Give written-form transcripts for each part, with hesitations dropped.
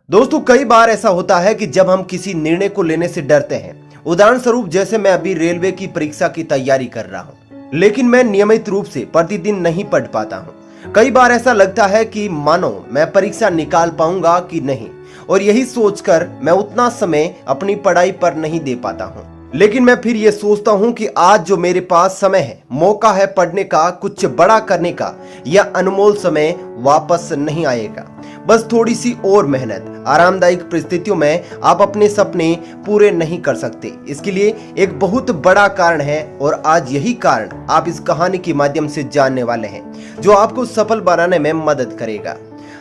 दोस्तों कई बार ऐसा होता है कि जब हम किसी निर्णय को लेने से डरते हैं। उदाहरण स्वरूप जैसे मैं अभी रेलवे की परीक्षा की तैयारी कर रहा हूँ, लेकिन मैं नियमित रूप से प्रतिदिन नहीं पढ़ पाता हूँ। कई बार ऐसा लगता है कि मानो मैं परीक्षा निकाल पाऊंगा कि नहीं, और यही सोचकर मैं उतना समय अपनी पढ़ाई पर नहीं दे पाता हूँ। लेकिन मैं फिर ये सोचता हूँ कि आज जो मेरे पास समय है, मौका है पढ़ने का, कुछ बड़ा करने का, यह अनमोल समय वापस नहीं आएगा। बस थोड़ी सी और मेहनत, आरामदायक परिस्थितियों में आप अपने सपने पूरे नहीं कर सकते। इसके लिए एक बहुत बड़ा कारण है, और आज यही कारण आप इस कहानी के माध्यम से जानने वाले हैं, जो आपको सफल बनाने में मदद करेगा।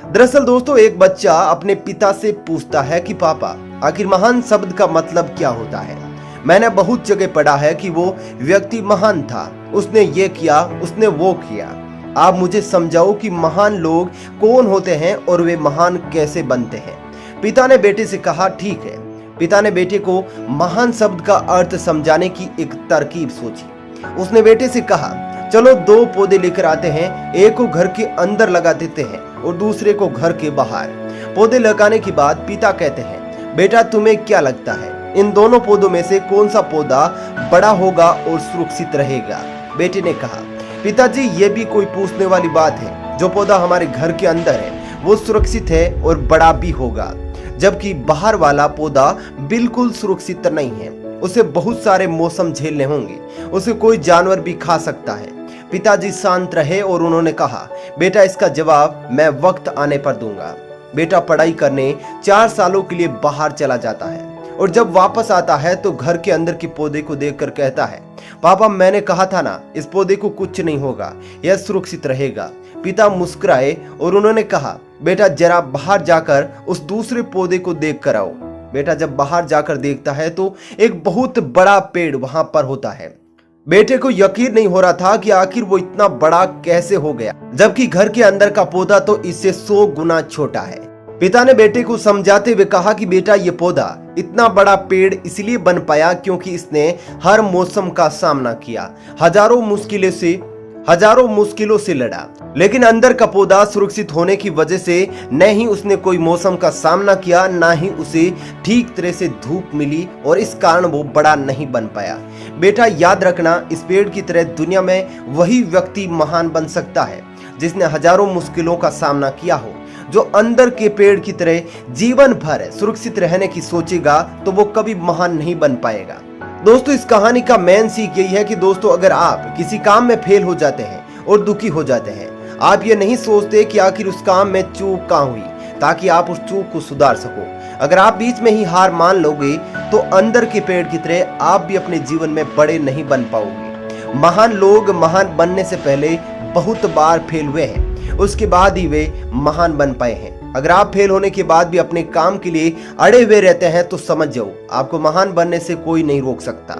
दरअसल दोस्तों, एक बच्चा अपने पिता से पूछता है कि पापा, आखिर महान शब्द का मतलब क्या होता है? मैंने बहुत जगह पढ़ा है कि वो व्यक्ति महान था, उसने ये किया, उसने वो किया। आप मुझे समझाओ कि महान लोग कौन होते हैं और वे महान कैसे बनते हैं। पिता ने बेटे से कहा, ठीक है। पिता ने बेटे को महान शब्द का अर्थ समझाने की एक तरकीब सोची। उसने बेटे से कहा, चलो 2 पौधे लेकर आते हैं, एक को घर के अंदर लगा देते हैं और दूसरे को घर के बाहर। पौधे लगाने के बाद पिता कहते हैं, बेटा तुम्हें क्या लगता है, इन दोनों पौधों में से कौन सा पौधा बड़ा होगा और सुरक्षित रहेगा? बेटे ने कहा, पिताजी ये भी कोई पूछने वाली बात है। जो पौधा हमारे घर के अंदर है वो सुरक्षित है और बड़ा भी होगा, जबकि बाहर वाला पौधा बिल्कुल सुरक्षित नहीं है। उसे बहुत सारे मौसम झेलने होंगे, उसे कोई जानवर भी खा सकता है। पिताजी शांत रहे और उन्होंने कहा, बेटा इसका जवाब मैं वक्त आने पर दूंगा। बेटा पढ़ाई करने 4 सालों के लिए बाहर चला जाता है, और जब वापस आता है तो घर के अंदर के पौधे को देखकर कहता है, पापा मैंने कहा था ना, इस पौधे को कुछ नहीं होगा, यह सुरक्षित रहेगा। पिता मुस्कुराए और उन्होंने कहा, बेटा जरा बाहर जाकर उस दूसरे पौधे को देख कर आओ। बेटा जब बाहर जाकर देखता है तो एक बहुत बड़ा पेड़ वहां पर होता है। बेटे को यकीन नहीं हो रहा था कि आखिर वो इतना बड़ा कैसे हो गया, जबकि घर के अंदर का पौधा तो इससे 100 गुना छोटा है। पिता ने बेटे को समझाते हुए कहा कि बेटा ये पौधा इतना बड़ा पेड़ इसलिए बन पाया क्योंकि इसने हर मौसम का सामना किया, हजारों मुश्किलों से लड़ा। लेकिन अंदर का पौधा सुरक्षित होने की वजह से न ही उसने कोई मौसम का सामना किया, ना ही उसे ठीक तरह से धूप मिली, और इस कारण वो बड़ा नहीं बन पाया। बेटा याद रखना, इस पेड़ की तरह दुनिया में वही व्यक्ति महान बन सकता है जिसने हजारों मुश्किलों का सामना किया हो। जो अंदर के पेड़ की तरह जीवन भर सुरक्षित रहने की सोचेगा तो वो कभी महान नहीं बन पाएगा। दोस्तों इस कहानी का मेन सीख यही है कि दोस्तों, अगर आप किसी काम में फेल हो जाते हैं और दुखी हो जाते हैं, आप ये नहीं सोचते कि आखिर उस काम में चूक कहाँ हुई, ताकि आप उस चूक को सुधार सको। अगर आप बीच में ही हार मान लोगे तो अंदर के पेड़ की तरह आप भी अपने जीवन में बड़े नहीं बन पाओगे। महान लोग महान बनने से पहले बहुत बार फेल हुए हैं, उसके बाद ही वे महान बन पाए हैं। अगर आप फेल होने के बाद भी अपने काम के लिए अड़े हुए रहते हैं तो समझ जाओ, आपको महान बनने से कोई नहीं रोक सकता।